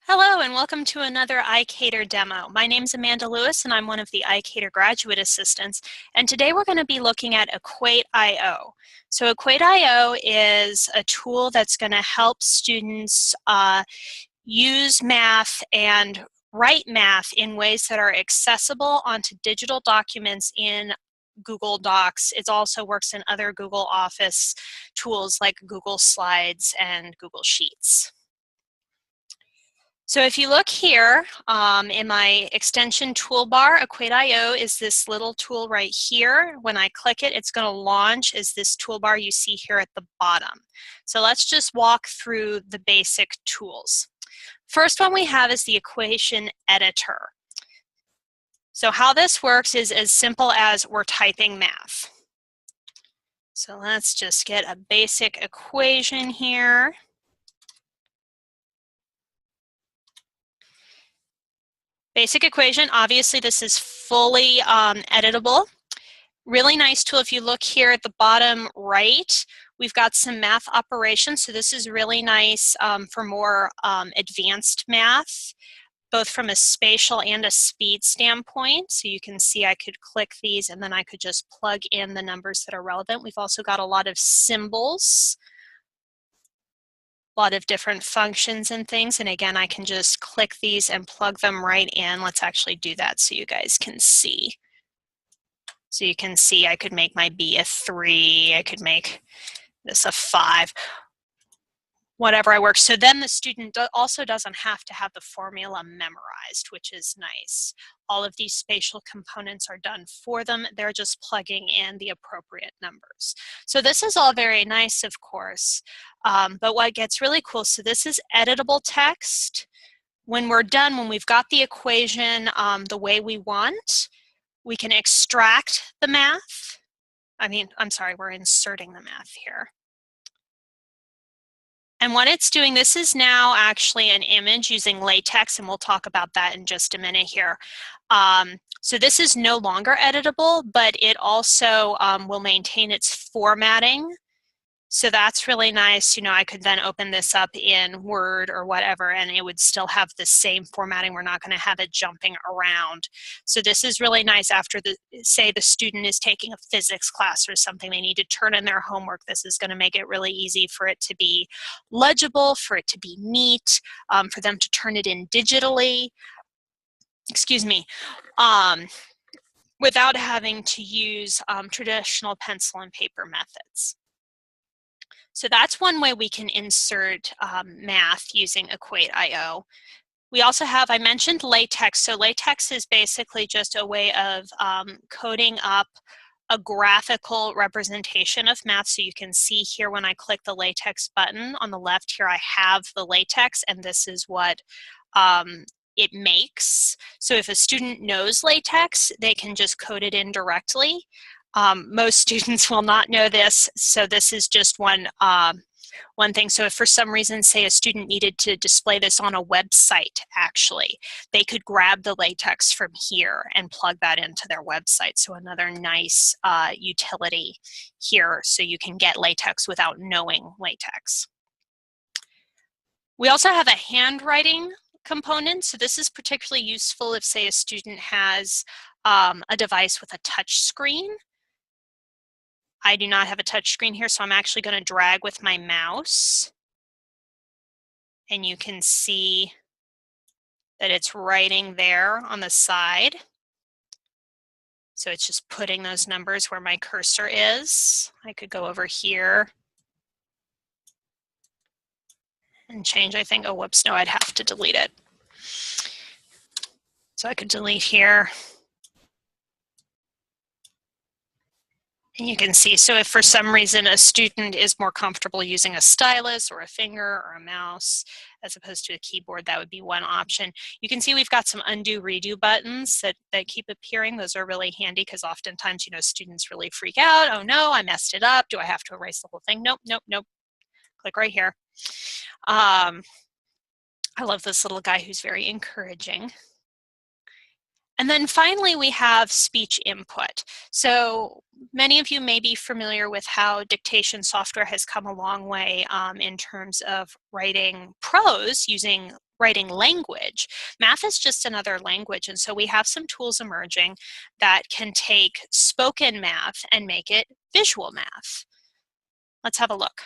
Hello and welcome to another iCater demo. My name is Amanda Lewis and I'm one of the iCater graduate assistants, and today we're going to be looking at EquatIO. So EquatIO is a tool that's going to help students use math and write math in ways that are accessible onto digital documents in Google Docs. It also works in other Google Office tools like Google Slides and Google Sheets. So if you look here in my extension toolbar, EquatIO is this little tool right here. When I click it, it's going to launch as this toolbar you see here at the bottom. So let's just walk through the basic tools. First one we have is the equation editor. So how this works is as simple as we're typing math. So let's just get a basic equation here. Basic equation, obviously this is fully editable. Really nice tool. If you look here at the bottom right, we've got some math operations. So this is really nice for more advanced math, both from a spatial and a speed standpoint. So you can see I could click these and then I could just plug in the numbers that are relevant. We've also got a lot of symbols, a lot of different functions and things. And again, I can just click these and plug them right in. Let's actually do that so you guys can see. So you can see I could make my B a 3, I could make this a 5, whatever I work. So then the student also doesn't have to have the formula memorized, which is nice. All of these spatial components are done for them. They're just plugging in the appropriate numbers. So this is all very nice, of course, but what gets really cool, so this is editable text. When we're done, when we've got the equation the way we want, we can extract the math. We're inserting the math here. And what it's doing, this is now actually an image using Latex, and we'll talk about that in just a minute here. So this is no longer editable, but it also will maintain its formatting. So that's really nice. You know, I could then open this up in Word or whatever, and it would still have the same formatting. We're not going to have it jumping around. So this is really nice after, say the student is taking a physics class or something, they need to turn in their homework. This is going to make it really easy for it to be legible, for it to be neat, for them to turn it in digitally, without having to use traditional pencil and paper methods. So that's one way we can insert math using EquatIO. We also have, I mentioned Latex. So Latex is basically just a way of coding up a graphical representation of math. So you can see here when I click the Latex button on the left here, I have the Latex, and this is what it makes. So if a student knows Latex, they can just code it in directly. Most students will not know this, so this is just one thing. So if for some reason, say a student needed to display this on a website, actually, they could grab the Latex from here and plug that into their website. So another nice utility here, so you can get Latex without knowing Latex. We also have a handwriting component. So this is particularly useful if, say, a student has a device with a touch screen. I do not have a touch screen here, so I'm actually going to drag with my mouse. And you can see that it's writing there on the side. So it's just putting those numbers where my cursor is. I could go over here and change, I think, oh, whoops, no, I'd have to delete it. So I could delete here. And you can see, so if for some reason a student is more comfortable using a stylus or a finger or a mouse as opposed to a keyboard, that would be one option. You can see we've got some undo redo buttons that keep appearing. Those are really handy because oftentimes, you know, students really freak out. Oh no, I messed it up. Do I have to erase the whole thing? Nope, nope, nope. Click right here. I love this little guy who's very encouraging. And then finally, we have speech input. So many of you may be familiar with how dictation software has come a long way in terms of writing prose using writing language. Math is just another language, and so we have some tools emerging that can take spoken math and make it visual math. Let's have a look.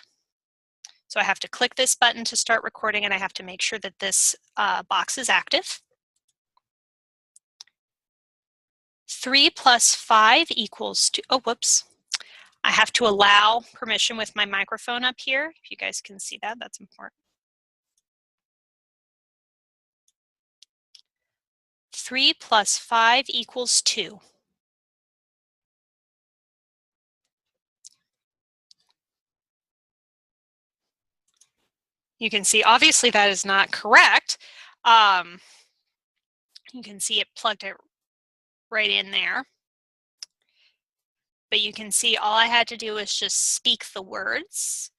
So I have to click this button to start recording, and I have to make sure that this box is active. 3 plus 5 equals 2. Oh, whoops. I have to allow permission with my microphone up here. If you guys can see that, that's important. 3 plus 5 equals 2. You can see, obviously, that is not correct. You can see it plugged it right in there. But you can see all I had to do was just speak the words,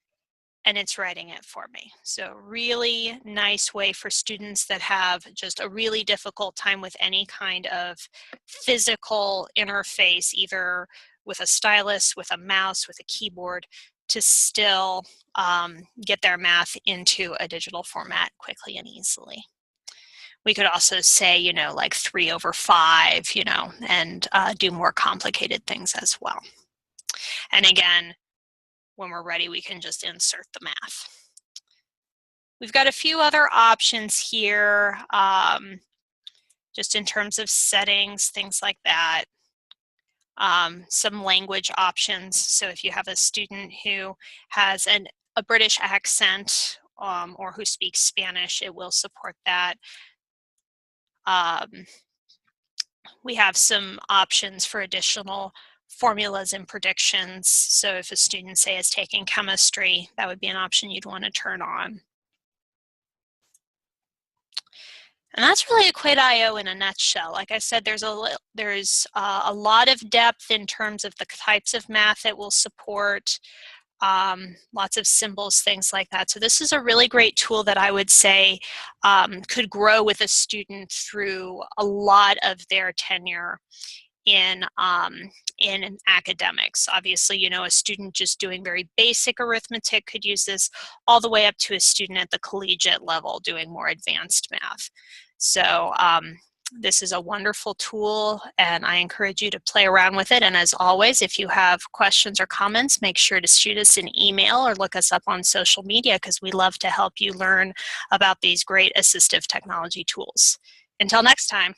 and it's writing it for me. So really nice way for students that have just a really difficult time with any kind of physical interface, either with a stylus, with a mouse, with a keyboard, to still get their math into a digital format quickly and easily. We could also say, you know, like 3/5, you know, and do more complicated things as well. And again, when we're ready, we can just insert the math. We've got a few other options here, just in terms of settings, things like that. Some language options. So if you have a student who has a British accent or who speaks Spanish, it will support that. We have some options for additional formulas and predictions. So if a student, say, is taking chemistry, that would be an option you'd want to turn on. And that's really EquatIO in a nutshell. Like I said, there's a lot of depth in terms of the types of math it will support, lots of symbols, things like that. So this is a really great tool that I would say could grow with a student through a lot of their tenure in academics. Obviously, you know, a student just doing very basic arithmetic could use this, all the way up to a student at the collegiate level doing more advanced math. So this is a wonderful tool, and I encourage you to play around with it. And as always, if you have questions or comments, make sure to shoot us an email or look us up on social media, because we love to help you learn about these great assistive technology tools. Until next time.